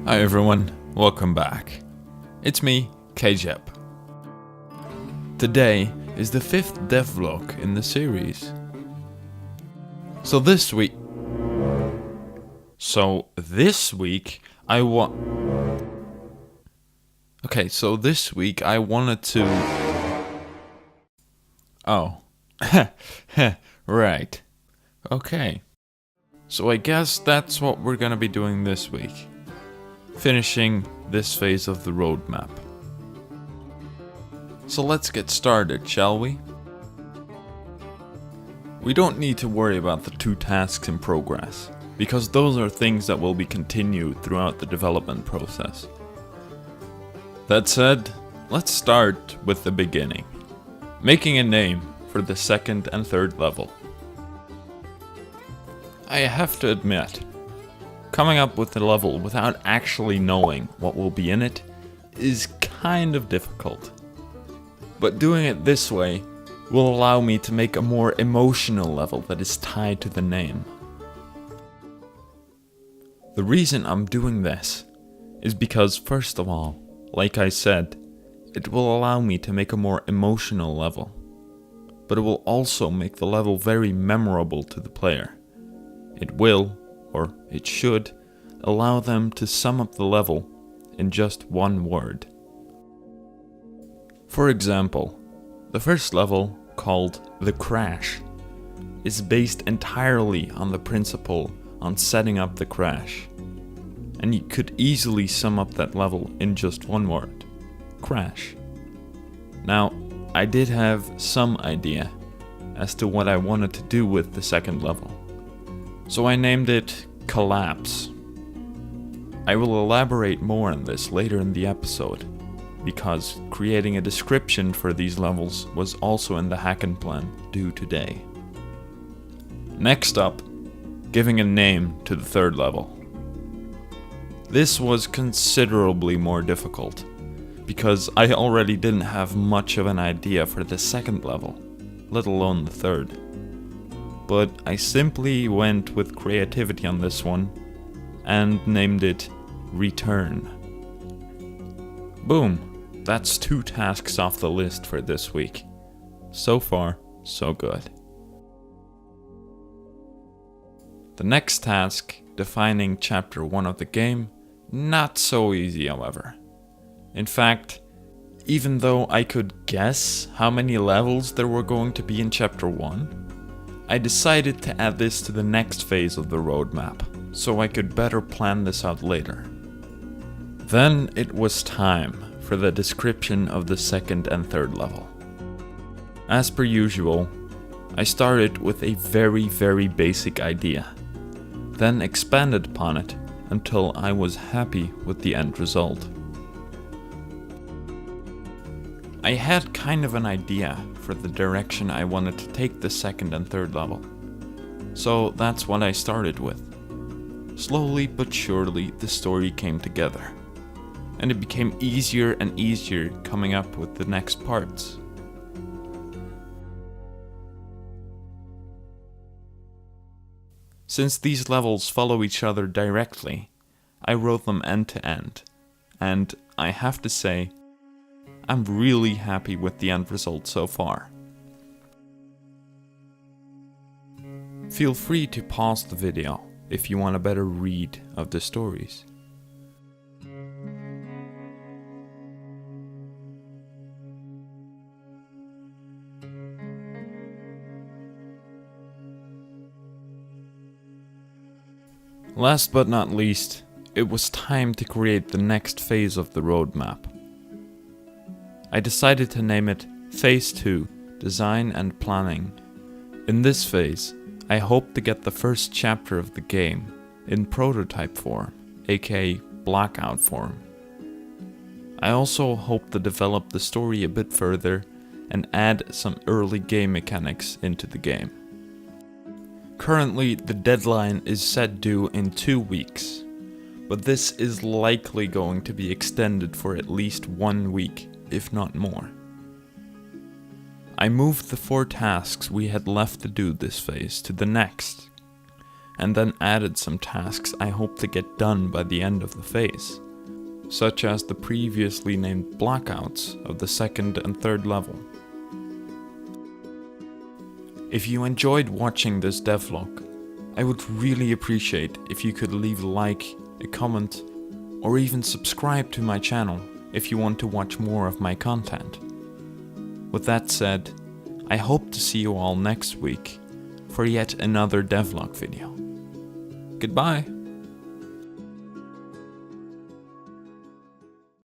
Hi everyone, welcome back. It's me, KJep. Today is the 5th devlog in the series. So this week I wanted to... Oh. Right. Okay. So I guess that's what we're gonna be doing this week. Finishing this phase of the roadmap. So let's get started, shall we? We don't need to worry about the 2 tasks in progress, because those are things that will be continued throughout the development process. That said, let's start with the beginning. Making a name for the 2nd and 3rd level. I have to admit, coming up with a level without actually knowing what will be in it is kind of difficult. But doing it this way will allow me to make a more emotional level that is tied to the name. The reason I'm doing this is because, first of all, like I said, it will allow me to make a more emotional level. But it will also make the level very memorable to the player. It will, or it should, allow them to sum up the level in just one word. For example, the first level, called The Crash, is based entirely on the principle on setting up the crash. And you could easily sum up that level in just one word: crash. Now, I did have some idea as to what I wanted to do with the 2nd level. So I named it Collapse. I will elaborate more on this later in the episode, because creating a description for these levels was also in the hacking plan due today. Next up, giving a name to the 3rd level. This was considerably more difficult, because I already didn't have much of an idea for the 2nd level, let alone the 3rd. But I simply went with creativity on this one and named it Return. Boom, that's 2 tasks off the list for this week. So far, so good. The next task, defining chapter 1 of the game, not so easy however. In fact, even though I could guess how many levels there were going to be in chapter 1, I decided to add this to the next phase of the roadmap, so I could better plan this out later. Then it was time for the description of the 2nd and 3rd level. As per usual, I started with a very basic idea, then expanded upon it until I was happy with the end result. I had kind of an idea for the direction I wanted to take the 2nd and 3rd level, so that's what I started with. Slowly but surely the story came together, and it became easier and easier coming up with the next parts. Since these levels follow each other directly, I wrote them end to end, and I have to say, I'm really happy with the end result so far. Feel free to pause the video if you want a better read of the stories. Last but not least, it was time to create the next phase of the roadmap. I decided to name it Phase 2, Design and Planning. In this phase, I hope to get the first chapter of the game in prototype form, aka blackout form. I also hope to develop the story a bit further and add some early game mechanics into the game. Currently, the deadline is set due in 2 weeks, but this is likely going to be extended for at least 1 week, if not more. I moved the 4 tasks we had left to do this phase to the next, and then added some tasks I hope to get done by the end of the phase, such as the previously named blackouts of the second and third level. If you enjoyed watching this devlog, I would really appreciate if you could leave a like, a comment, or even subscribe to my channel if you want to watch more of my content. With that said, I hope to see you all next week for yet another devlog video. Goodbye!